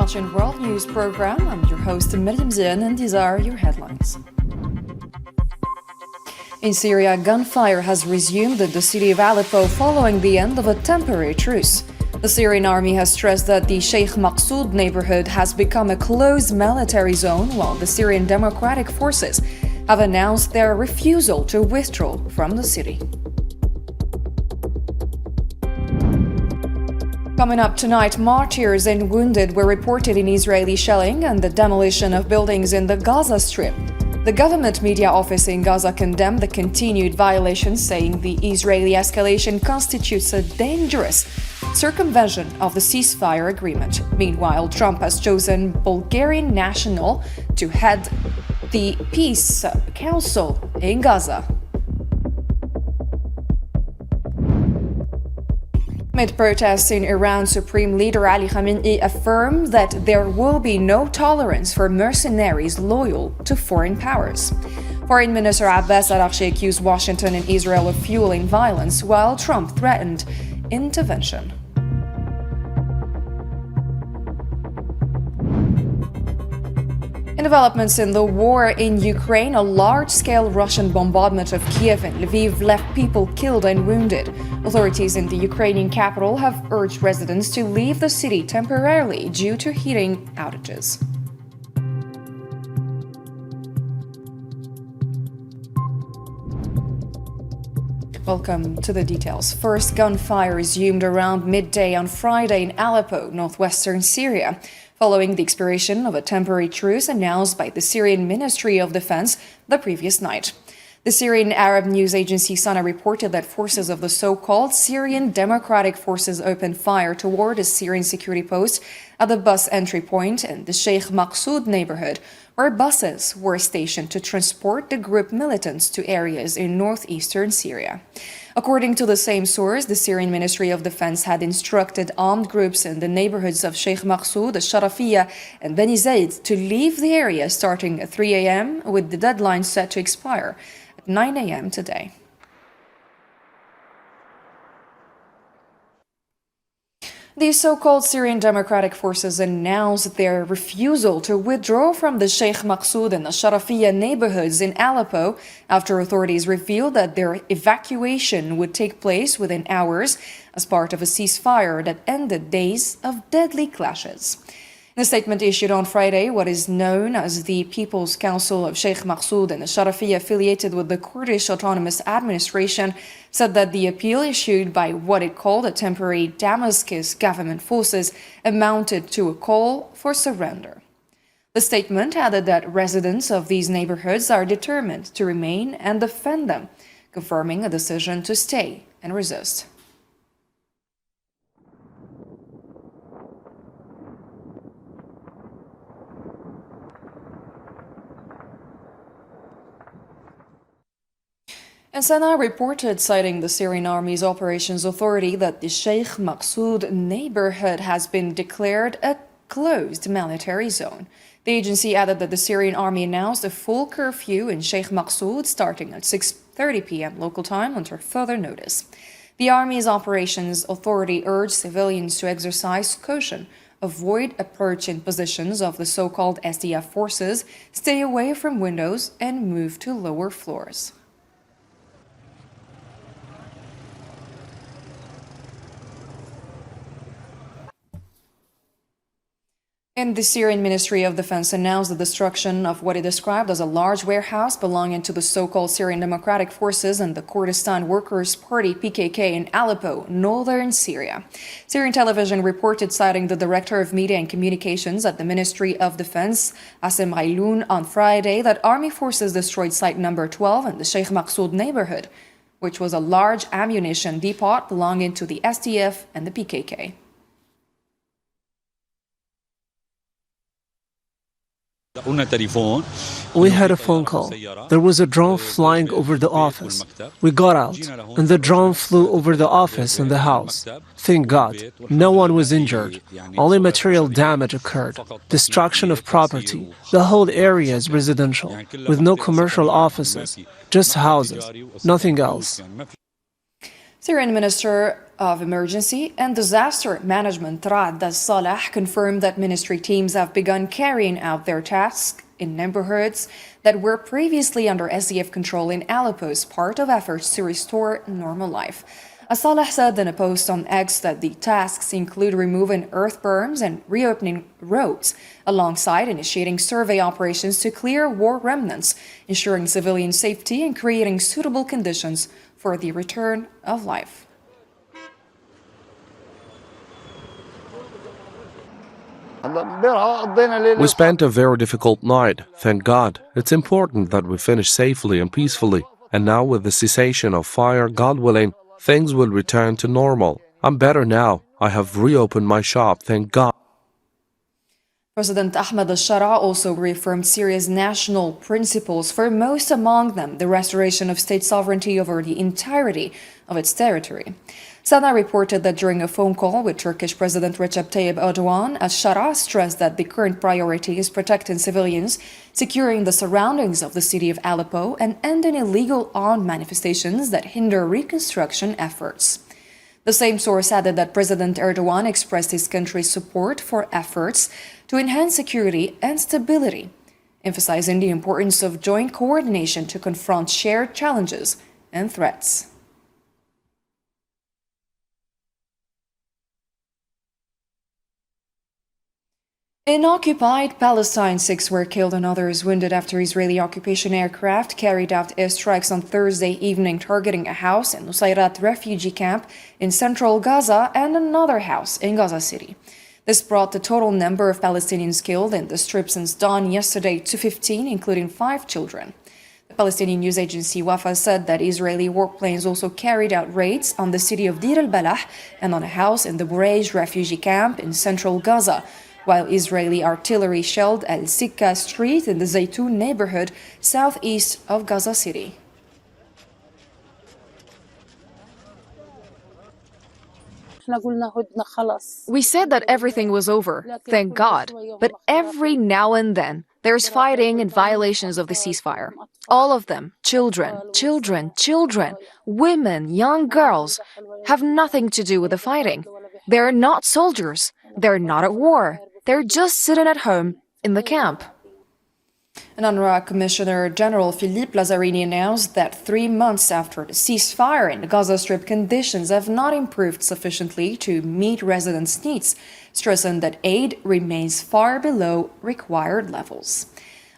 watching World News Program. I'm your host, Miriam Zien, and these are your headlines. In Syria, gunfire has resumed in the city of Aleppo following the end of a temporary truce. The Syrian army has stressed that the Sheikh Maqsoud neighborhood has become a closed military zone, while the Syrian Democratic Forces have announced their refusal to withdraw from the city. Coming up tonight, martyrs and wounded were reported in Israeli shelling and the demolition of buildings in the Gaza Strip. The government media office in Gaza condemned the continued violations, saying the Israeli escalation constitutes a dangerous circumvention of the ceasefire agreement. Meanwhile, Trump has chosen Bulgarian national to head the Peace Council in Gaza. Amid protests in Iran, Supreme Leader Ali Khamenei affirmed that there will be no tolerance for mercenaries loyal to foreign powers. Foreign Minister Abbas Araghchi accused Washington and Israel of fueling violence, while Trump threatened intervention. In developments in the war in Ukraine, a large-scale Russian bombardment of Kiev and Lviv left people killed and wounded. Authorities in the Ukrainian capital have urged residents to leave the city temporarily due to heating outages. Welcome to the details. First, gunfire resumed around midday on Friday in Aleppo, northwestern Syria, following the expiration of a temporary truce announced by the Syrian Ministry of Defense the previous night. The Syrian Arab news agency Sana reported that forces of the so-called Syrian Democratic Forces opened fire toward a Syrian security post at the bus entry point in the Sheikh Maqsoud neighborhood, where buses were stationed to transport the group militants to areas in northeastern Syria. According to the same source, the Syrian Ministry of Defense had instructed armed groups in the neighborhoods of Sheikh Maqsoud, الإشهارية, and Beni Zaid to leave the area starting at 3 a.m., with the deadline set to expire at 9 a.m. today. The so-called Syrian Democratic Forces announced their refusal to withdraw from the Sheikh Maqsoud and the Sharafiyya neighborhoods in Aleppo after authorities revealed that their evacuation would take place within hours as part of a ceasefire that ended days of deadly clashes. In a statement issued on Friday, what is known as the People's Council of Sheikh Maqsoud and the Sharafiyya, affiliated with the Kurdish Autonomous Administration, said that the appeal issued by what it called a temporary Damascus government forces amounted to a call for surrender. The statement added that residents of these neighborhoods are determined to remain and defend them, confirming a decision to stay and resist. And Sana reported, citing the Syrian Army's Operations Authority, that the Sheikh Maqsoud neighborhood has been declared a closed military zone. The agency added that the Syrian Army announced a full curfew in Sheikh Maqsoud starting at 6:30 p.m. local time until further notice. The Army's Operations Authority urged civilians to exercise caution, avoid approaching positions of the so-called SDF forces, stay away from windows, and move to lower floors. And the Syrian Ministry of Defense announced the destruction of what it described as a large warehouse belonging to the so-called Syrian Democratic Forces and the Kurdistan Workers' Party PKK in Aleppo, northern Syria. Syrian television reported, citing the Director of Media and Communications at the Ministry of Defense, Asim Ghailoun, on Friday, that army forces destroyed site number 12 in the Sheikh Maqsoud neighborhood, which was a large ammunition depot belonging to the SDF and the PKK. We had a phone call. There was a drone flying over the office. We got out, and the drone flew over the office and the house. Thank God, no one was injured. Only material damage occurred. Destruction of property. The whole area is residential, with no commercial offices, just houses, nothing else. Syrian Minister of Emergency and Disaster Management Ra'ad al-Saleh confirmed that ministry teams have begun carrying out their tasks in neighborhoods that were previously under SDF control in Aleppo as part of efforts to restore normal life. Al-Saleh said in a post on X that the tasks include removing earth berms and reopening roads, alongside initiating survey operations to clear war remnants, ensuring civilian safety and creating suitable conditions for the return of life. We spent a very difficult night, thank God. It's important that we finish safely and peacefully. And now with the cessation of fire, God willing, things will return to normal. I'm better now. I have reopened my shop, thank God. President Ahmed al-Shara also reaffirmed Syria's national principles, for most among them the restoration of state sovereignty over the entirety of its territory. Sana reported that during a phone call with Turkish President Recep Tayyip Erdogan, al-Shara stressed that the current priority is protecting civilians, securing the surroundings of the city of Aleppo, and ending illegal armed manifestations that hinder reconstruction efforts. The same source added that President Erdogan expressed his country's support for efforts to enhance security and stability, emphasizing the importance of joint coordination to confront shared challenges and threats. In occupied Palestine, 6 were killed and others wounded after Israeli occupation aircraft carried out airstrikes on Thursday evening, targeting a house in Nusayrat refugee camp in central Gaza and another house in Gaza City. This brought the total number of Palestinians killed in the strip since dawn yesterday to 15, including 5 children. The Palestinian news agency Wafa said that Israeli warplanes also carried out raids on the city of Deir al-Balah and on a house in the Bureij refugee camp in central Gaza, while Israeli artillery shelled Al-Sikka Street in the Zaytun neighborhood southeast of Gaza City. We said that everything was over, thank God. But every now and then, there's fighting and violations of the ceasefire. All of them, children, women, young girls, have nothing to do with the fighting. They're not soldiers. They're not at war. They're just sitting at home in the camp. An UNRWA Commissioner General Philippe Lazzarini announced that 3 months after the ceasefire in the Gaza Strip, conditions have not improved sufficiently to meet residents' needs, stressing that aid remains far below required levels.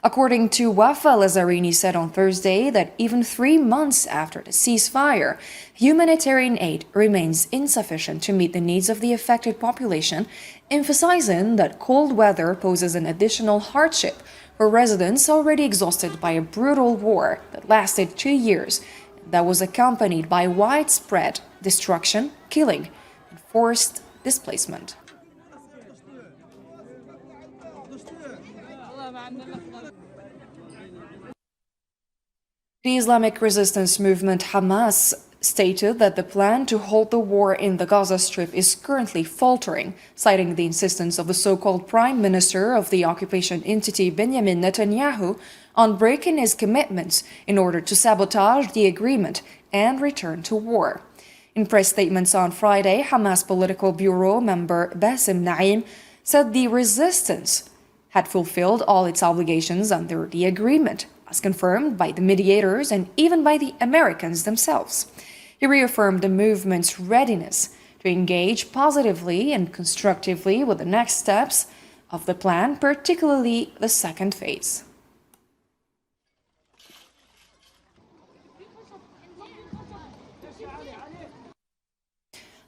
According to Wafa, Lazzarini said on Thursday that even 3 months after the ceasefire, humanitarian aid remains insufficient to meet the needs of the affected population, emphasizing that cold weather poses an additional hardship for residents already exhausted by a brutal war that lasted 2 years and that was accompanied by widespread destruction, killing, and forced displacement. The Islamic resistance movement Hamas stated that the plan to halt the war in the Gaza Strip is currently faltering, citing the insistence of the so-called prime minister of the occupation entity Benjamin Netanyahu on breaking his commitments in order to sabotage the agreement and return to war. In press statements on Friday, Hamas Political Bureau member Bassem Naim said the resistance had fulfilled all its obligations under the agreement, as confirmed by the mediators and even by the Americans themselves. He reaffirmed the movement's readiness to engage positively and constructively with the next steps of the plan, particularly the second phase.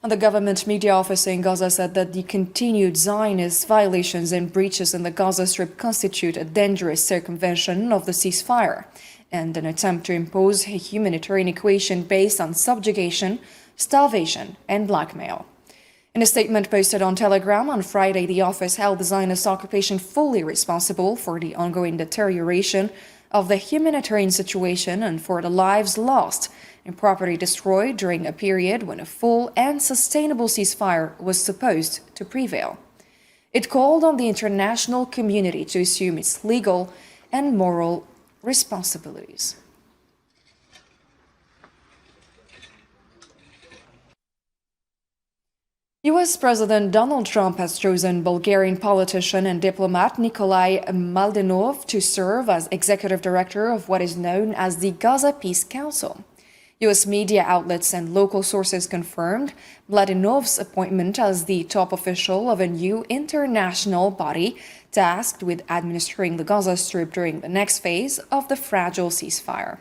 And the government media office in Gaza said that the continued Zionist violations and breaches in the Gaza Strip constitute a dangerous circumvention of the ceasefire and an attempt to impose a humanitarian equation based on subjugation, starvation, and blackmail. In a statement posted on Telegram on Friday, the office held the Zionist occupation fully responsible for the ongoing deterioration of the humanitarian situation and for the lives lost and property destroyed during a period when a full and sustainable ceasefire was supposed to prevail. It called on the international community to assume its legal and moral responsibilities. US President Donald Trump has chosen Bulgarian politician and diplomat Nikolai Mladenov to serve as executive director of what is known as the Gaza Peace Council. US media outlets and local sources confirmed Mladenov's appointment as the top official of a new international body tasked with administering the Gaza Strip during the next phase of the fragile ceasefire.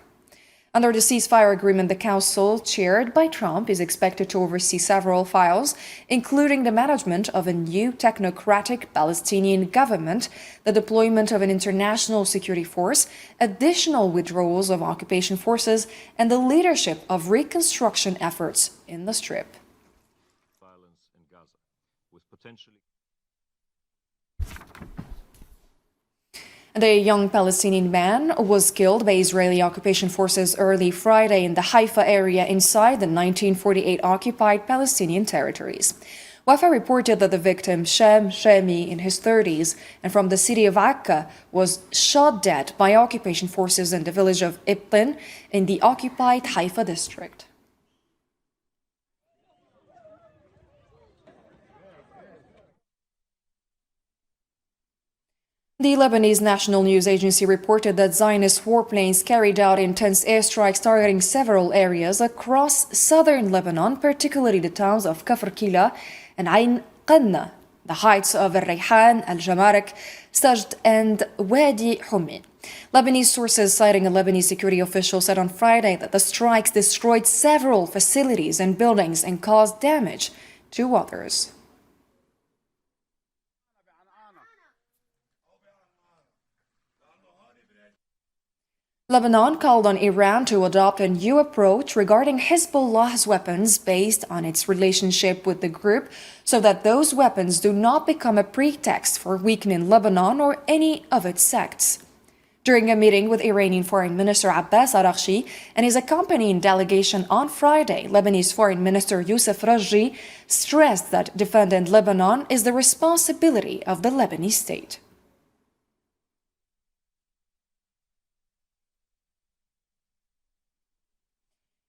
Under the ceasefire agreement, the council, chaired by Trump, is expected to oversee several files, including the management of a new technocratic Palestinian government, the deployment of an international security force, additional withdrawals of occupation forces, and the leadership of reconstruction efforts in the Strip. Violence in Gaza, with potentially And a young Palestinian man was killed by Israeli occupation forces early Friday in the Haifa area inside the 1948 occupied Palestinian territories. Wafa reported that the victim, Shem Shemi, in his 30s, and from the city of Akka, was shot dead by occupation forces in the village of Ibtin in the occupied Haifa district. The Lebanese National News Agency reported that Zionist warplanes carried out intense airstrikes targeting several areas across southern Lebanon, particularly the towns of Kafr Kila and Ain Qanna, the heights of Al-Rayhan, Al-Jamarak, Sajd, and Wadi Humi. Lebanese sources citing a Lebanese security official said on Friday that the strikes destroyed several facilities and buildings and caused damage to others. Lebanon called on Iran to adopt a new approach regarding Hezbollah's weapons based on its relationship with the group so that those weapons do not become a pretext for weakening Lebanon or any of its sects. During a meeting with Iranian Foreign Minister Abbas Araghchi and his accompanying delegation on Friday, Lebanese Foreign Minister Youssef Rajji stressed that defending Lebanon is the responsibility of the Lebanese state.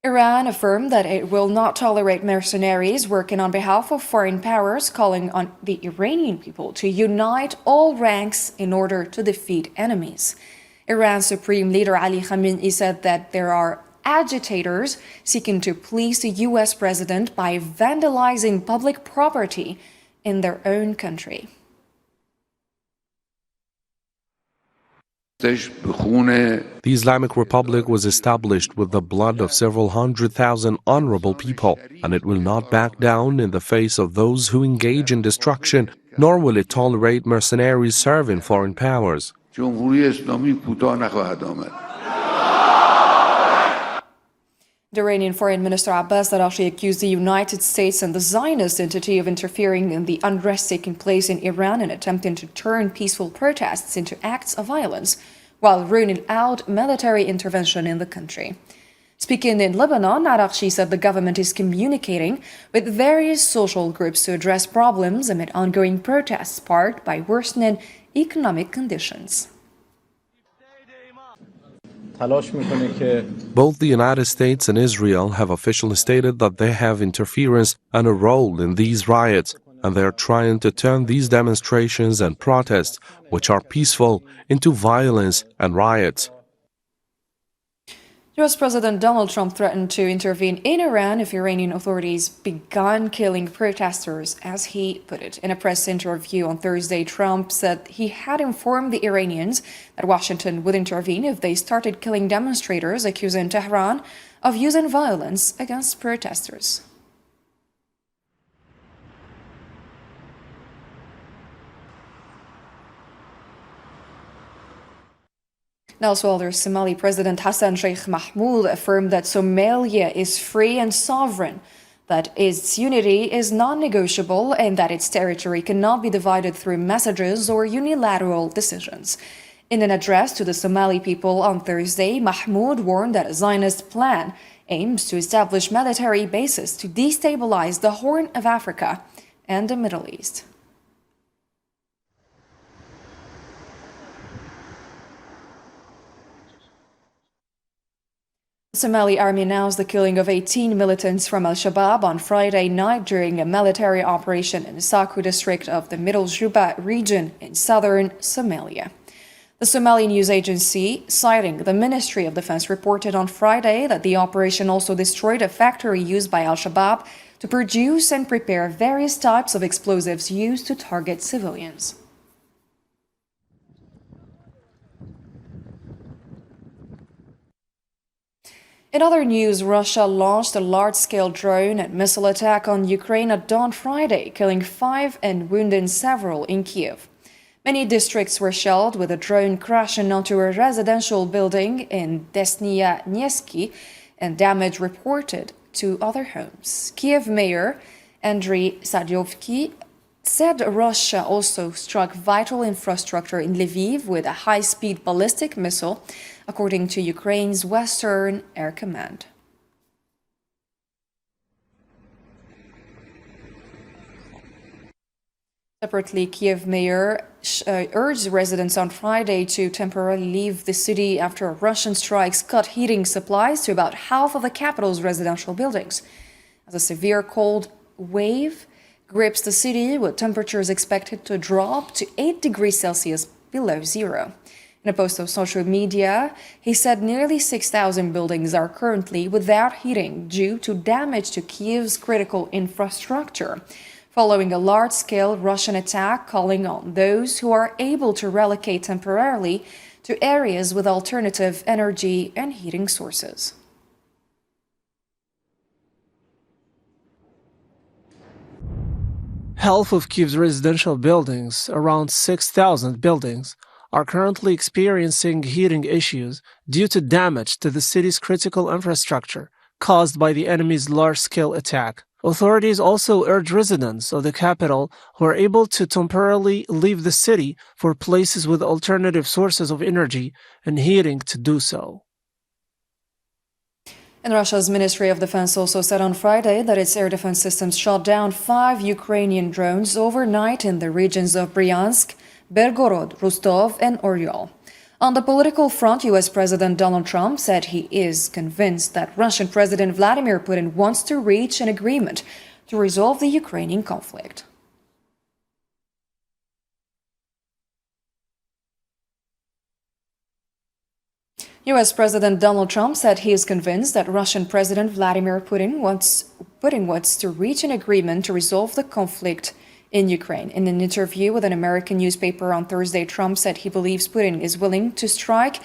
Iran affirmed that it will not tolerate mercenaries working on behalf of foreign powers, calling on the Iranian people to unite all ranks in order to defeat enemies. Iran's Supreme Leader Ali Khamenei said that there are agitators seeking to please the US president by vandalizing public property in their own country. The Islamic Republic was established with the blood of several 100,000 honorable people, and it will not back down in the face of those who engage in destruction, nor will it tolerate mercenaries serving foreign powers. The Iranian Foreign Minister Abbas Araghchi accused the United States and the Zionist entity of interfering in the unrest taking place in Iran and attempting to turn peaceful protests into acts of violence, while ruling out military intervention in the country. Speaking in Lebanon, Araghchi said the government is communicating with various social groups to address problems amid ongoing protests sparked by worsening economic conditions. Both the United States and Israel have officially stated that they have interference and a role in these riots, and they are trying to turn these demonstrations and protests, which are peaceful, into violence and riots. US President Donald Trump threatened to intervene in Iran if Iranian authorities began killing protesters, as he put it. In a press interview on Thursday, Trump said he had informed the Iranians that Washington would intervene if they started killing demonstrators, accusing Tehran of using violence against protesters. Elsewhere, Somali President Hassan Sheikh Mahmoud affirmed that Somalia is free and sovereign, that its unity is non-negotiable, and that its territory cannot be divided through messages or unilateral decisions. In an address to the Somali people on Thursday, Mahmoud warned that a Zionist plan aims to establish military bases to destabilize the Horn of Africa and the Middle East. The Somali army announced the killing of 18 militants from Al-Shabaab on Friday night during a military operation in the Saku district of the Middle Juba region in southern Somalia. The Somali news agency, citing the Ministry of Defense, reported on Friday that the operation also destroyed a factory used by Al-Shabaab to produce and prepare various types of explosives used to target civilians. In other news, Russia launched a large-scale drone and missile attack on Ukraine at dawn Friday, killing 5 and wounding several in Kiev. Many districts were shelled, with a drone crashing onto a residential building in Desnyansk and damage reported to other homes. Kiev Mayor Andriy Sadyovsky said Russia also struck vital infrastructure in Lviv with a high-speed ballistic missile, according to Ukraine's Western Air Command. Separately, Kiev mayor urged residents on Friday to temporarily leave the city after Russian strikes cut heating supplies to about half of the capital's residential buildings, as a severe cold wave grips the city, with temperatures expected to drop to 8 degrees Celsius below zero. In a post on social media, he said nearly 6,000 buildings are currently without heating due to damage to Kiev's critical infrastructure, following a large-scale Russian attack, calling on those who are able to relocate temporarily to areas with alternative energy and heating sources. Half of Kiev's residential buildings, around 6,000 buildings, are currently experiencing heating issues due to damage to the city's critical infrastructure caused by the enemy's large-scale attack. Authorities also urge residents of the capital who are able to temporarily leave the city for places with alternative sources of energy and heating to do so. And Russia's Ministry of Defense also said on Friday that its air defense systems shot down 5 Ukrainian drones overnight in the regions of Bryansk, Belgorod, Rostov, and Oryol. On the political front, U.S. President Donald Trump said he is convinced that Russian President Vladimir Putin wants to reach an agreement to resolve the Ukrainian conflict. U.S. President Donald Trump said he is convinced that Russian President Vladimir Putin wants to reach an agreement to resolve the conflict in Ukraine. In an interview with an American newspaper on Thursday, Trump said he believes Putin is willing to strike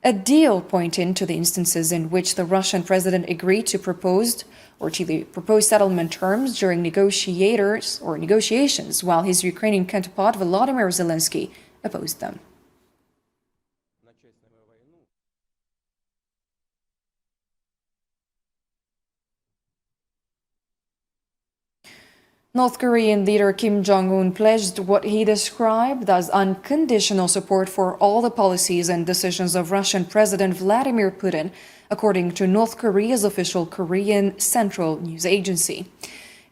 a deal, pointing to the instances in which the Russian president agreed to the proposed settlement terms during negotiations, while his Ukrainian counterpart Volodymyr Zelensky opposed them. North Korean leader Kim Jong-un pledged what he described as unconditional support for all the policies and decisions of Russian President Vladimir Putin, according to North Korea's official Korean Central News Agency.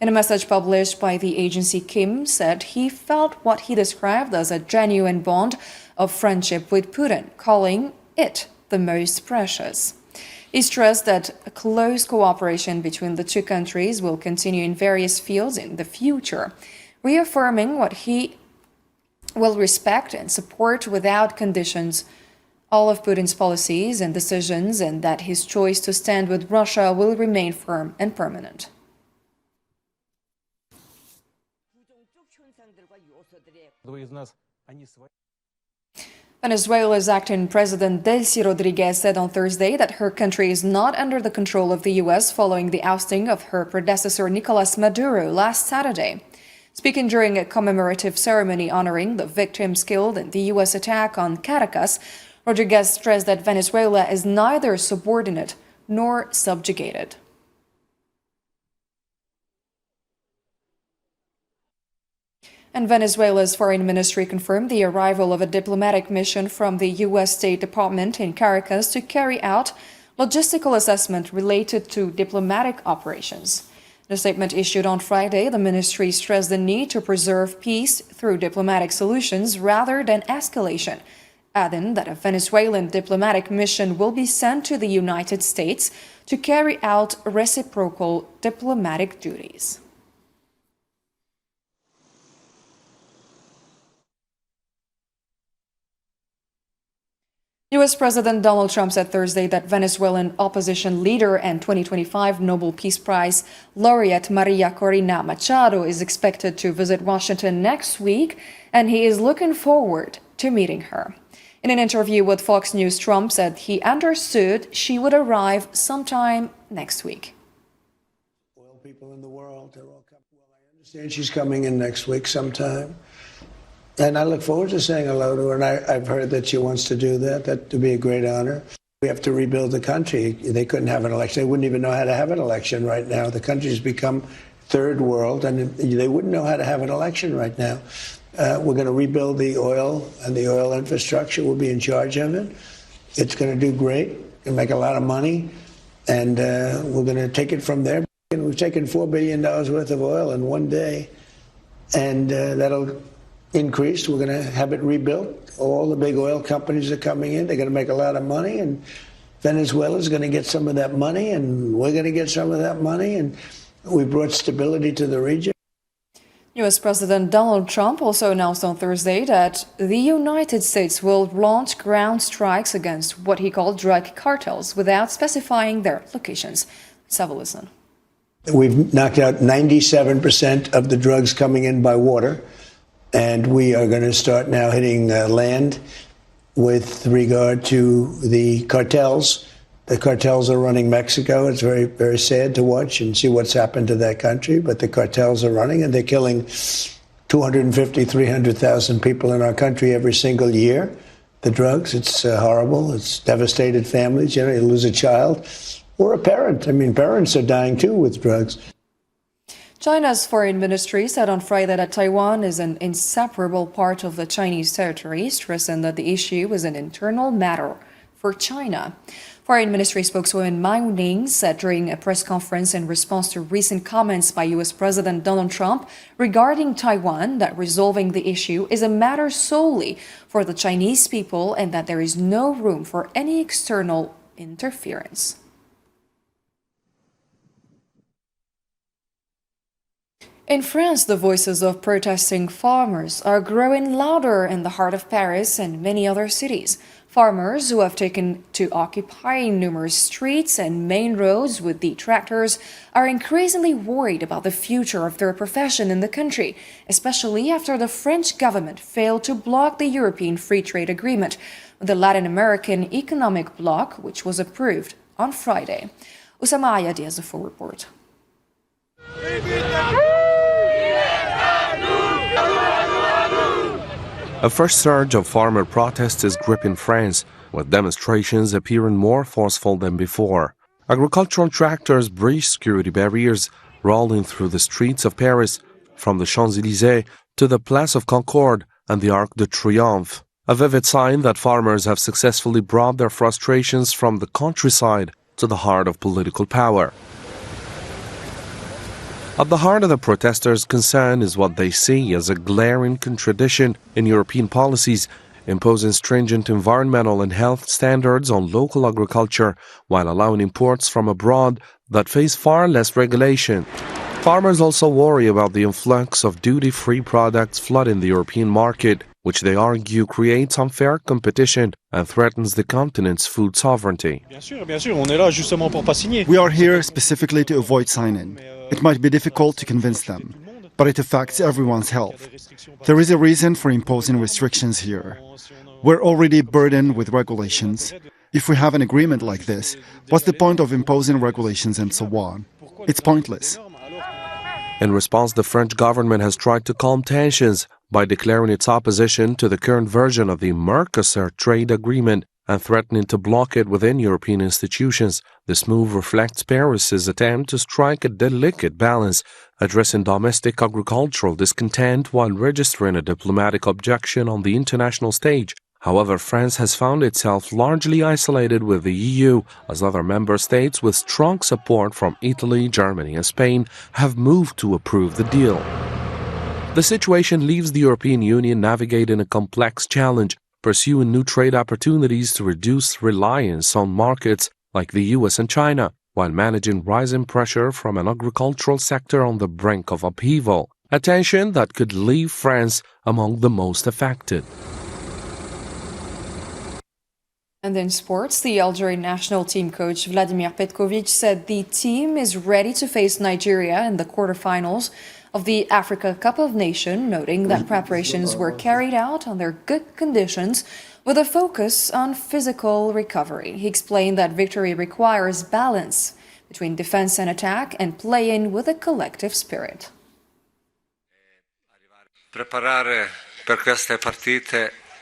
In a message published by the agency, Kim said he felt what he described as a genuine bond of friendship with Putin, calling it the most precious. He stressed that a close cooperation between the two countries will continue in various fields in the future, reaffirming what he will respect and support without conditions all of Putin's policies and decisions, and that his choice to stand with Russia will remain firm and permanent. Venezuela's acting president Delcy Rodriguez said on Thursday that her country is not under the control of the U.S. following the ousting of her predecessor Nicolas Maduro last Saturday. Speaking during a commemorative ceremony honoring the victims killed in the U.S. attack on Caracas, Rodriguez stressed that Venezuela is neither subordinate nor subjugated. And Venezuela's foreign ministry confirmed the arrival of a diplomatic mission from the U.S. State Department in Caracas to carry out logistical assessment related to diplomatic operations. In a statement issued on Friday, the ministry stressed the need to preserve peace through diplomatic solutions rather than escalation, adding that a Venezuelan diplomatic mission will be sent to the United States to carry out reciprocal diplomatic duties. U.S. President Donald Trump said Thursday that Venezuelan opposition leader and 2025 Nobel Peace Prize laureate Maria Corina Machado is expected to visit Washington next week, and he is looking forward to meeting her. In an interview with Fox News, Trump said he understood she would arrive sometime next week. Oil people in the world, they're all coming. Well, I understand she's coming in next week sometime. And I look forward to saying hello to her, and I've heard that she wants to do that. That would be a great honor. We have to rebuild the country. They couldn't have an election. They wouldn't even know how to have an election right now. The country's become third world, and they wouldn't know how to have an election right now. We're going to rebuild the oil and the oil infrastructure. We'll be in charge of it. It's going to do great and make a lot of money, and we're going to take it from there. And we've taken $4 billion worth of oil in one day, and that'll increase. We're going to have it rebuilt. All the big oil companies are coming in. They're going to make a lot of money, and Venezuela's going to get some of that money, and we're going to get some of that money, and we brought stability to the region. U.S. President Donald Trump also announced on Thursday that the United States will launch ground strikes against what he called drug cartels without specifying their locations. Let's have a listen. We've knocked out 97% of the drugs coming in by water. And we are going to start now hitting land with regard to the cartels. The cartels are running Mexico. It's very, very sad to watch and see what's happened to that country. But the cartels are running, and they're killing 250,000, 300,000 people in our country every single year. The drugs, it's horrible. It's devastated families. You know, you lose a child or a parent. I mean, parents are dying, too, with drugs. China's foreign ministry said on Friday that Taiwan is an inseparable part of the Chinese territory, stressing that the issue is an internal matter for China. Foreign Ministry spokeswoman Mao Ning said during a press conference in response to recent comments by U.S. President Donald Trump regarding Taiwan that resolving the issue is a matter solely for the Chinese people and that there is no room for any external interference. In France, the voices of protesting farmers are growing louder in the heart of Paris and many other cities. Farmers who have taken to occupying numerous streets and main roads with the tractors are increasingly worried about the future of their profession in the country, especially after the French government failed to block the European Free Trade Agreement, the Latin American Economic Bloc, which was approved on Friday. Usama Ayadi has a full report. A first surge of farmer protests is gripping France, with demonstrations appearing more forceful than before. Agricultural tractors breach security barriers, rolling through the streets of Paris, from the Champs-Élysées to the Place of Concorde and the Arc de Triomphe, a vivid sign that farmers have successfully brought their frustrations from the countryside to the heart of political power. At the heart of the protesters' concern is what they see as a glaring contradiction in European policies, imposing stringent environmental and health standards on local agriculture while allowing imports from abroad that face far less regulation. Farmers also worry about the influx of duty-free products flooding the European market, which they argue creates unfair competition and threatens the continent's food sovereignty. We are here specifically to avoid signing. It might be difficult to convince them, but it affects everyone's health. There is a reason for imposing restrictions here. We're already burdened with regulations. If we have an agreement like this, what's the point of imposing regulations and so on? It's pointless. In response, the French government has tried to calm tensions by declaring its opposition to the current version of the Mercosur trade agreement and threatening to block it within European institutions. This move reflects Paris's attempt to strike a delicate balance, addressing domestic agricultural discontent while registering a diplomatic objection on the international stage. However, France has found itself largely isolated with the EU, as other member states with strong support from Italy, Germany, and Spain have moved to approve the deal. The situation leaves the European Union navigating a complex challenge. pursuing new trade opportunities to reduce reliance on markets like the US and China, while managing rising pressure from an agricultural sector on the brink of upheaval, a tension that could leave France among the most affected. And in sports, the Algerian national team coach Vladimir Petkovic said the team is ready to face Nigeria in the quarterfinals of the Africa Cup of Nations, noting that preparations were carried out under good conditions with a focus on physical recovery. He explained that victory requires balance between defense and attack and playing with a collective spirit.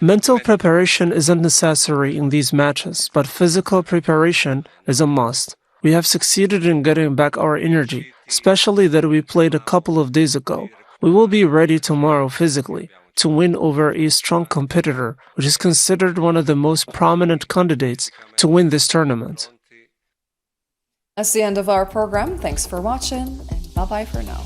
Mental preparation isn't necessary in these matches, but physical preparation is a must. We have succeeded in getting back our energy, especially that we played a couple of days ago. We will be ready tomorrow physically to win over a strong competitor, which is considered one of the most prominent candidates to win this tournament. That's the end of our program. Thanks for watching, and bye-bye for now.